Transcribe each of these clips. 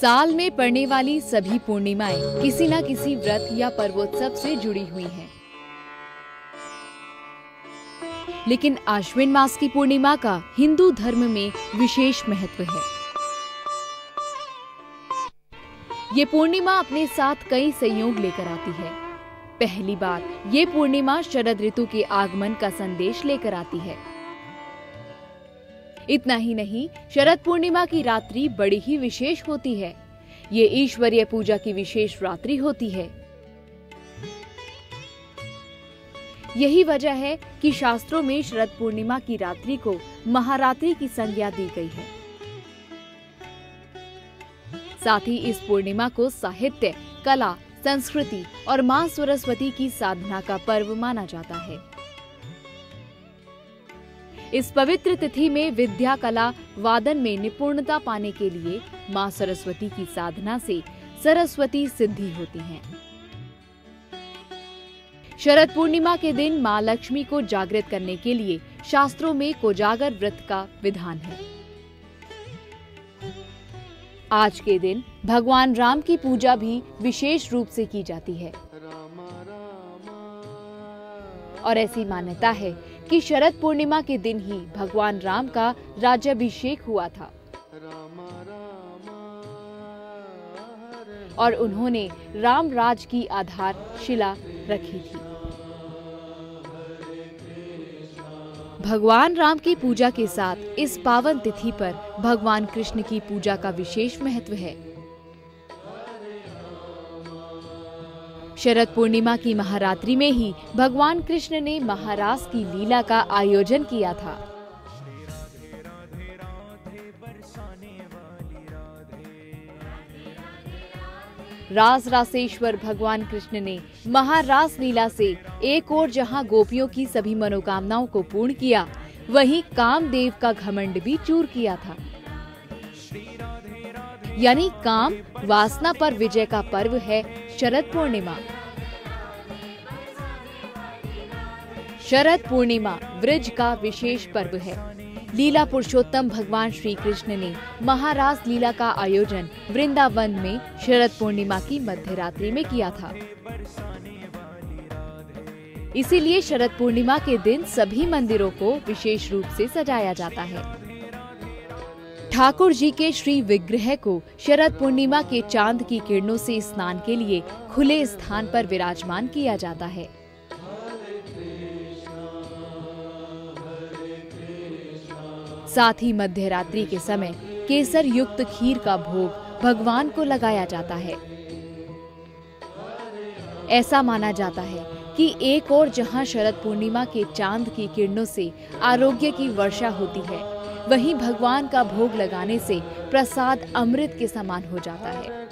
साल में पड़ने वाली सभी पूर्णिमाएं किसी न किसी व्रत या पर्वोत्सव से जुड़ी हुई हैं। लेकिन आश्विन मास की पूर्णिमा का हिंदू धर्म में विशेष महत्व है। ये पूर्णिमा अपने साथ कई संयोग लेकर आती है। पहली बात, ये पूर्णिमा शरद ऋतु के आगमन का संदेश लेकर आती है। इतना ही नहीं, शरद पूर्णिमा की रात्रि बड़ी ही विशेष होती है। ये ईश्वरीय पूजा की विशेष रात्रि होती है। यही वजह है कि शास्त्रों में शरद पूर्णिमा की रात्रि को महारात्रि की संज्ञा दी गई है। साथ ही इस पूर्णिमा को साहित्य, कला, संस्कृति और मां सरस्वती की साधना का पर्व माना जाता है। इस पवित्र तिथि में विद्या, कला, वादन में निपुणता पाने के लिए मां सरस्वती की साधना से सरस्वती सिद्धि होती है। शरद पूर्णिमा के दिन मां लक्ष्मी को जागृत करने के लिए शास्त्रों में कोजागर व्रत का विधान है। आज के दिन भगवान राम की पूजा भी विशेष रूप से की जाती है और ऐसी मान्यता है कि शरद पूर्णिमा के दिन ही भगवान राम का राज्याभिषेक हुआ था और उन्होंने राम राज की आधारशिला रखी थी। भगवान राम की पूजा के साथ इस पावन तिथि पर भगवान कृष्ण की पूजा का विशेष महत्व है। शरद पूर्णिमा की महारात्रि में ही भगवान कृष्ण ने महारास की लीला का आयोजन किया था। रास रासेश्वर भगवान कृष्ण ने महारास लीला से एक ओर जहां गोपियों की सभी मनोकामनाओं को पूर्ण किया, वहीं कामदेव का घमंड भी चूर किया था। यानी काम वासना पर विजय का पर्व है शरद पूर्णिमा। शरद पूर्णिमा वृज का विशेष पर्व है। लीला पुरुषोत्तम भगवान श्री कृष्ण ने महारास लीला का आयोजन वृंदावन में शरद पूर्णिमा की मध्यरात्रि में किया था। इसीलिए शरद पूर्णिमा के दिन सभी मंदिरों को विशेष रूप से सजाया जाता है। ठाकुर जी के श्री विग्रह को शरद पूर्णिमा के चांद की किरणों से स्नान के लिए खुले स्थान पर विराजमान किया जाता है। साथ ही मध्यरात्रि के समय केसर युक्त खीर का भोग भगवान को लगाया जाता है। ऐसा माना जाता है कि एक ओर जहां शरद पूर्णिमा के चांद की किरणों से आरोग्य की वर्षा होती है, वहीं भगवान का भोग लगाने से प्रसाद अमृत के समान हो जाता है।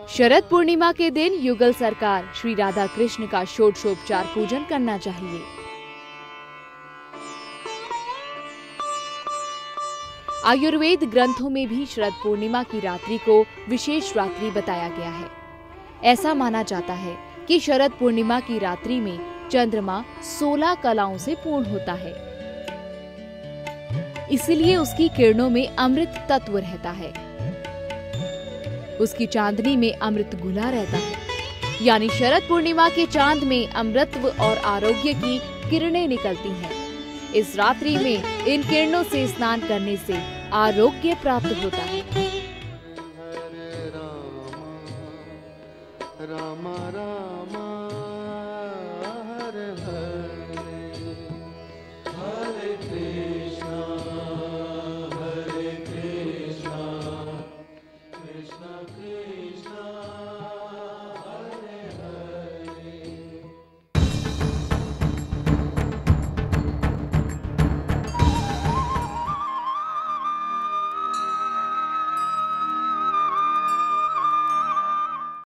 शरद पूर्णिमा के दिन युगल सरकार श्री राधा कृष्ण का षोडशोपचार पूजन करना चाहिए। आयुर्वेद ग्रंथों में भी शरद पूर्णिमा की रात्रि को विशेष रात्रि बताया गया है। ऐसा माना जाता है कि शरद पूर्णिमा की रात्रि में चंद्रमा 16 कलाओं से पूर्ण होता है। इसलिए उसकी किरणों में अमृत तत्व रहता है। उसकी चांदनी में अमृत घुला रहता है। यानी शरद पूर्णिमा के चांद में अमृतत्व और आरोग्य की किरणें निकलती हैं। इस रात्रि में इन किरणों से स्नान करने से आरोग्य प्राप्त होता है। राम राम हरे हरे।